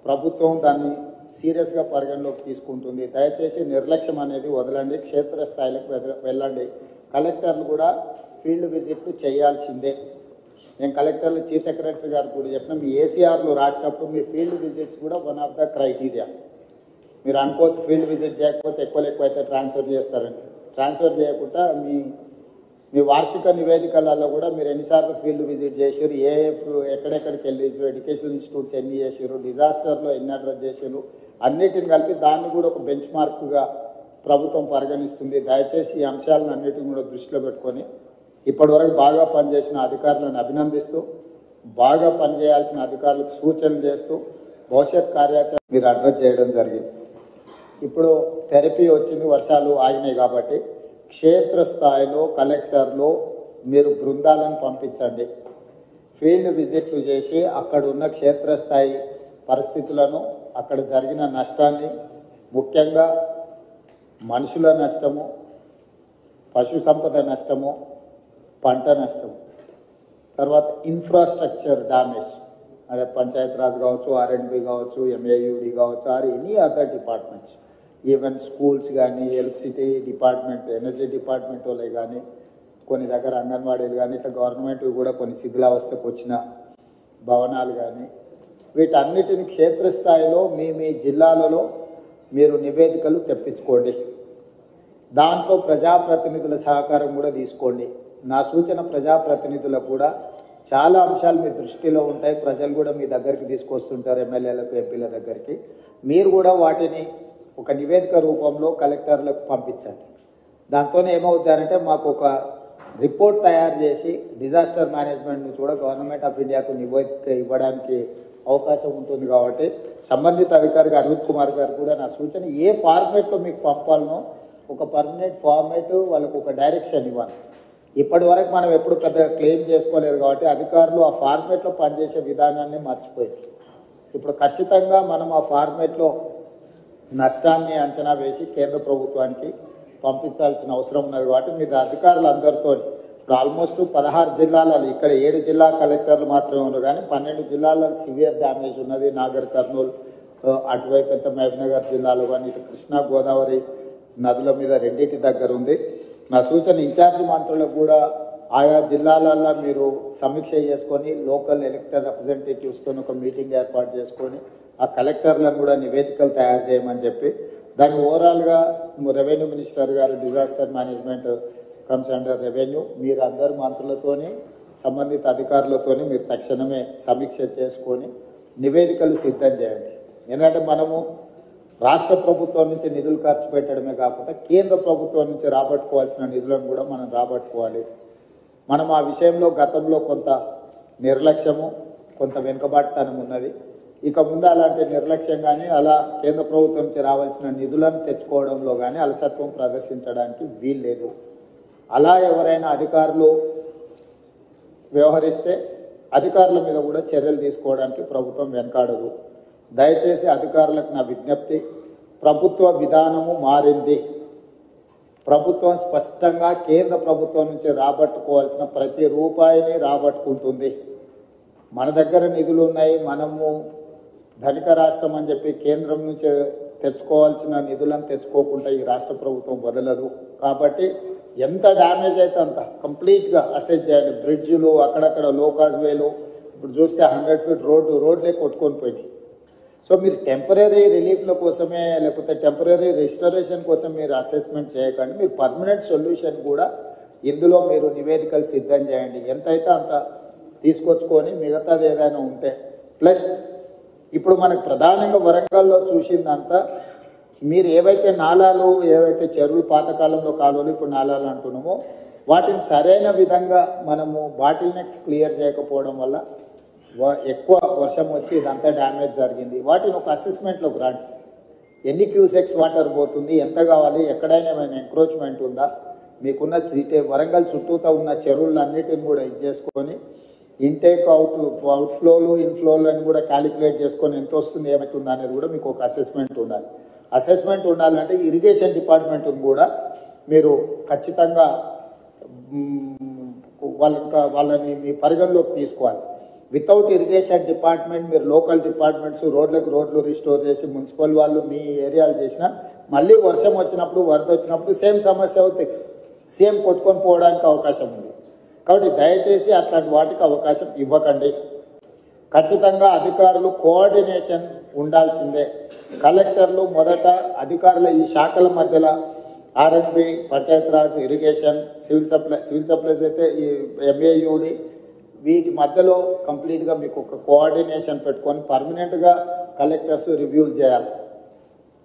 ప్రభుత్వం దాన్ని సీరియస్గా పరిగణలోకి తీసుకుంటుంది. దయచేసి నిర్లక్ష్యం అనేది వదలండి, క్షేత్రస్థాయిలకు వెళ్ళండి. కలెక్టర్లు కూడా ఫీల్డ్ విజిట్లు చేయాల్సిందే. నేను కలెక్టర్లు చీఫ్ సెక్రటరీ గారు కూడా చెప్పిన మీ ఏసీఆర్లు రాసినప్పుడు మీ ఫీల్డ్ విజిట్స్ కూడా వన్ ఆఫ్ ద క్రైటీరియా. మీరు అనుకోవచ్చు ఫీల్డ్ విజిట్ చేయకపోతే ఎక్కువైతే ట్రాన్స్ఫర్ చేస్తారండి. ట్రాన్స్ఫర్ చేయకుండా మీ వార్షిక నివేదికలలో కూడా మీరు ఎన్నిసార్లు ఫీల్డ్ విజిట్ చేశారు, ఎక్కడెక్కడికి వెళ్ళి ఎడ్యుకేషనల్ ఇన్స్టిట్యూట్స్ ఎన్ని చేశారు, డిజాస్టర్లో ఎన్ని అడ్రస్ చేశారు, అన్నిటిని కలిపి దాన్ని కూడా ఒక బెంచ్ మార్క్గా ప్రభుత్వం పరిగణిస్తుంది. దయచేసి ఈ అంశాలను అన్నిటిని కూడా దృష్టిలో పెట్టుకొని ఇప్పటివరకు బాగా పనిచేసిన అధికారులను అభినందిస్తూ, బాగా పనిచేయాల్సిన అధికారులకు సూచనలు చేస్తూ భవిష్యత్ కార్యాచరణ మీరు అడ్రస్ చేయడం జరిగింది. ఇప్పుడు థెరపీ వచ్చింది, వర్షాలు ఆగినాయి కాబట్టి క్షేత్రస్థాయిలో కలెక్టర్లు మీరు బృందాలను పంపించండి. ఫీల్డ్ విజిట్లు చేసి అక్కడ ఉన్న క్షేత్రస్థాయి పరిస్థితులను, అక్కడ జరిగిన నష్టాన్ని, ముఖ్యంగా మనుషుల నష్టము, పశు సంపద నష్టము, పంట నష్టము, తర్వాత ఇన్ఫ్రాస్ట్రక్చర్ డ్యామేజ్, అదే పంచాయతీరాజ్ కావచ్చు, ఆర్ఎండ్బి కావచ్చు, ఎంఏయుడి కావచ్చు, or any other departments, even schools కానీ, ఎలక్ట్రిసిటీ డిపార్ట్మెంట్, ఎనర్జీ డిపార్ట్మెంట్ వాళ్ళే కానీ, కొన్ని దగ్గర అంగన్వాడీలు కానీ, ఇట్లా గవర్నమెంట్ కూడా కొన్ని శిథిలావస్థకు వచ్చిన భవనాలు కానీ, వీటన్నిటిని క్షేత్రస్థాయిలో మీ జిల్లాలలో మీరు నివేదికలు తెప్పించుకోండి. దాంట్లో ప్రజాప్రతినిధుల సహకారం కూడా తీసుకోండి. నా సూచన ప్రజాప్రతినిధులకు కూడా చాలా అంశాలు మీ దృష్టిలో ఉంటాయి, ప్రజలు కూడా మీ దగ్గరికి తీసుకొస్తుంటారు, ఎమ్మెల్యేలకు, ఎంపీల దగ్గరికి. మీరు కూడా వాటిని ఒక నివేదిక రూపంలో కలెక్టర్లకు పంపించండి. దాంతో ఏమవుతారంటే మాకు ఒక రిపోర్ట్ తయారు చేసి డిజాస్టర్ మేనేజ్మెంట్ నుంచి కూడా గవర్నమెంట్ ఆఫ్ ఇండియాకు నివేదిక ఇవ్వడానికి అవకాశం ఉంటుంది. కాబట్టి సంబంధిత అధికారికి అరవింద్ కుమార్ గారు కూడా నా సూచన, ఏ ఫార్మేట్లో మీకు పంపాలనో ఒక పర్మనెంట్ ఫార్మేట్, వాళ్ళకు ఒక డైరెక్షన్ ఇవ్వాలి. ఇప్పటి వరకు మనం ఎప్పుడు పెద్దగా క్లెయిమ్ చేసుకోలేదు కాబట్టి అధికారులు ఆ ఫార్మేట్లో పనిచేసే విధానాన్ని మర్చిపోయారు. ఇప్పుడు ఖచ్చితంగా మనం ఆ ఫార్మేట్లో నష్టాన్ని అంచనా వేసి కేంద్ర ప్రభుత్వానికి పంపించాల్సిన అవసరం ఉన్నది. కాబట్టి మీరు అధికారులందరితో ఇప్పుడు ఆల్మోస్ట్ 16 జిల్లాలలో, ఇక్కడ 7 జిల్లా కలెక్టర్లు మాత్రమే ఉన్నారు, కానీ 12 జిల్లాలలో సివియర్ డ్యామేజ్ ఉన్నది. నాగర్ కర్నూలు, అటువైపు ఎంత మహబూబ్నగర్ జిల్లాలో కానీ, ఇటు కృష్ణా గోదావరి నదుల మీద రెండింటి దగ్గర ఉంది. నా సూచన ఇన్ఛార్జి మంత్రులకు కూడా ఆయా జిల్లాలలో మీరు సమీక్ష చేసుకొని లోకల్ ఎలక్టెడ్ రిప్రజెంటేటివ్స్తో ఒక మీటింగ్ ఏర్పాటు చేసుకొని ఆ కలెక్టర్లను కూడా నివేదికలు తయారు చేయమని చెప్పి, దాన్ని ఓవరాల్గా రెవెన్యూ మినిస్టర్ గారు disaster management comes under revenue, మీరు అందరు మంత్రులతోని సంబంధిత అధికారులతోని మీరు తక్షణమే సమీక్ష చేసుకొని నివేదికలు సిద్ధం చేయండి. ఎందుకంటే మనము రాష్ట్ర ప్రభుత్వం నుంచి నిధులు ఖర్చు పెట్టడమే కాకుండా కేంద్ర ప్రభుత్వం నుంచి రాబట్టుకోవాల్సిన నిధులను కూడా మనం రాబట్టుకోవాలి. మనం ఆ విషయంలో గతంలో కొంత నిర్లక్ష్యము, కొంత వెనుకబాటుతనం ఉన్నది. ఇక ముందు అలాంటి నిర్లక్ష్యం కానీ, అలా కేంద్ర ప్రభుత్వం నుంచి రావాల్సిన నిధులను తెచ్చుకోవడంలో కానీ అలసత్వం ప్రదర్శించడానికి వీల్లేదు. అలా ఎవరైనా అధికారులు వ్యవహరిస్తే అధికారుల మీద కూడా చర్యలు తీసుకోవడానికి ప్రభుత్వం వెనకాడదు. దయచేసి అధికారులకు నా విజ్ఞప్తి, ప్రభుత్వ విధానము మారింది. ప్రభుత్వం స్పష్టంగా కేంద్ర ప్రభుత్వం నుంచి రాబట్టుకోవాల్సిన ప్రతి రూపాయిని రాబట్టుకుంటుంది. మన దగ్గర నిధులు ఉన్నాయి, మనము ధనిక రాష్ట్రం అని చెప్పి కేంద్రం నుంచి తెచ్చుకోవాల్సిన నిధులను తెచ్చుకోకుండా ఈ రాష్ట్ర ప్రభుత్వం వదలదు. కాబట్టి ఎంత డ్యామేజ్ అయితే అంత కంప్లీట్గా అసెస్ చేయండి. బ్రిడ్జ్లు, అక్కడక్కడ లోకాజ్ వేలు, ఇప్పుడు చూస్తే 100 ఫీట్ రోడ్లే కొట్టుకొని పోయినాయి. సో మీరు టెంపరీ రిలీఫ్ల కోసమే లేకపోతే టెంపరీ రిస్టరేషన్ కోసం మీరు అసెస్మెంట్ చేయకండి, మీరు పర్మనెంట్ సొల్యూషన్ కూడా ఇందులో మీరు నివేదికలు సిద్ధం చేయండి. ఎంతైతే అంత తీసుకొచ్చుకొని మిగతాది ఏదైనా ఉంటే ప్లస్ ఇప్పుడు మనకు ప్రధానంగా వరంగల్లో చూసిందంతా మీరు ఏవైతే నాలాలు, ఏవైతే చెరువులు పాతకాలంలో కాలువలు ఇప్పుడు నాలాలు అంటున్నామో వాటిని సరైన విధంగా మనము బాటిల్ నెక్స్ క్లియర్ చేయకపోవడం వల్ల ఎక్కువ వర్షం వచ్చి ఇదంతా డ్యామేజ్ జరిగింది. వాటిని ఒక అసెస్మెంట్లోకి రండి. ఎన్ని క్యూసెక్స్ వాటర్ పోతుంది, ఎంత కావాలి, ఎక్కడైనా ఏమైనా ఎంక్రోచ్మెంట్ ఉందా, మీకున్న వరంగల్ చుట్టూతో ఉన్న చెరువులన్నిటిని కూడా ఇది చేసుకొని ఇంటేక్ అవుట్ఫ్లోలు ఇన్ఫ్లోలు అని కూడా క్యాలిక్యులేట్ చేసుకొని ఎంత వస్తుంది, ఏమవుతుంది అనేది కూడా మీకు ఒక అసెస్మెంట్ ఉండాలి. అసెస్మెంట్ ఉండాలంటే ఇరిగేషన్ డిపార్ట్మెంట్ని కూడా మీరు ఖచ్చితంగా వాళ్ళని మీ పరిగణలోకి తీసుకోవాలి. వితౌట్ ఇరిగేషన్ డిపార్ట్మెంట్ మీరు లోకల్ డిపార్ట్మెంట్స్ రోడ్లకు రోడ్లు రిస్టోర్ చేసి మున్సిపల్ వాళ్ళు మీ ఏరియాలు చేసినా మళ్ళీ వర్షం వచ్చినప్పుడు వరద వచ్చినప్పుడు సేమ్ సమస్య అవుతాయి, సేమ్ కొట్టుకొని పోవడానికి అవకాశం ఉంది. కాబట్టి దయచేసి అట్లాంటి వాటికి అవకాశం ఇవ్వకండి. ఖచ్చితంగా అధికారులు కోఆర్డినేషన్ ఉండాల్సిందే. కలెక్టర్లు మొదట అధికారుల ఈ శాఖల మధ్యలో ఆర్ఎండ్బి, పంచాయతీరాజ్, ఇరిగేషన్, సివిల్ సప్లైస్ అయితే ఈ ఎంఏయుడి వీటి మధ్యలో కంప్లీట్గా మీకు ఒక కోఆర్డినేషన్ పెట్టుకొని పర్మనెంట్గా కలెక్టర్స్ రివ్యూలు చేయాలి.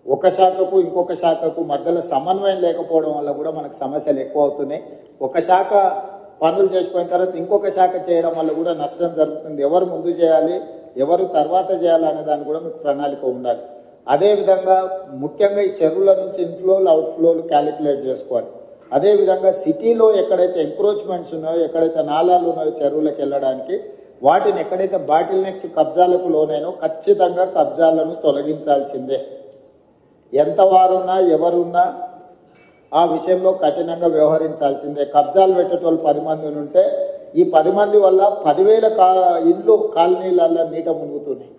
ఒక శాఖకు ఇంకొక శాఖకు మధ్యలో సమన్వయం లేకపోవడం వల్ల కూడా మనకు సమస్యలు ఎక్కువ అవుతున్నాయి. ఒక శాఖ పనులు చేసిపోయిన తర్వాత ఇంకొక శాఖ చేయడం వల్ల కూడా నష్టం జరుగుతుంది. ఎవరు ముందు చేయాలి, ఎవరు తర్వాత చేయాలి అనే దాన్ని కూడా మీకు ప్రణాళిక ఉండాలి. అదేవిధంగా ముఖ్యంగా ఈ చెరువుల నుంచి ఇన్ఫ్లోలు అవుట్ఫ్లోలు క్యాలిక్యులేట్ చేసుకోవాలి. అదేవిధంగా సిటీలో ఎక్కడైతే ఎంక్రోచ్మెంట్స్ ఉన్నాయో, ఎక్కడైతే నాలాలు ఉన్నాయో చెరువులకు వెళ్ళడానికి, వాటిని ఎక్కడైతే బాటిల్ నెక్స్ కబ్జాలకు లోనైనో ఖచ్చితంగా కబ్జాలను తొలగించాల్సిందే. ఎంత వారున్నా ఎవరున్నా ఆ విషయంలో కఠినంగా వ్యవహరించాల్సిందే. కబ్జాలు పెట్టేటోళ్ళు 10 మంది ఉంటే ఈ 10 మంది వల్ల 10,000 ఇళ్ళు కాలనీలలో నీట మునుగుతున్నాయి.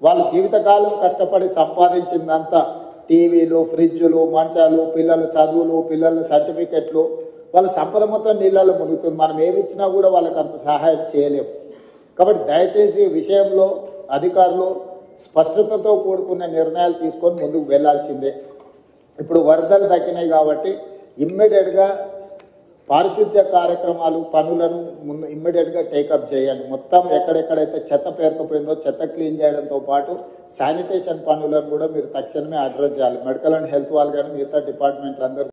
వాళ్ళు జీవితకాలం కష్టపడి సంపాదించిందంతా టీవీలు, ఫ్రిడ్జులు, మంచాలు, పిల్లల చదువులు, పిల్లల సర్టిఫికెట్లు, వాళ్ళ సంపద మొత్తం నీళ్ళలో మునుగుతుంది. మనం ఏమి ఇచ్చినా కూడా వాళ్ళకి అంత సహాయం చేయలేము. కాబట్టి దయచేసి ఈ విషయంలో అధికారులు స్పష్టతతో కూడుకున్న నిర్ణయాలు తీసుకొని ముందుకు వెళ్లాల్సిందే. ఇప్పుడు వరదలు తగ్గినాయి కాబట్టి ఇమ్మీడియట్గా పారిశుద్ధ్య కార్యక్రమాలు పనులను ముందు ఇమ్మీడియట్గా టేకప్ చేయండి. మొత్తం ఎక్కడెక్కడైతే చెత్త పేరుకుపోయిందో చెత్త క్లీన్ చేయడంతో పాటు శానిటేషన్ పనులను కూడా మీరు తక్షణమే అడ్రస్ చేయాలి. మెడికల్ అండ్ హెల్త్ వాళ్ళు కానీ మిగతా డిపార్ట్మెంట్లు అందరూ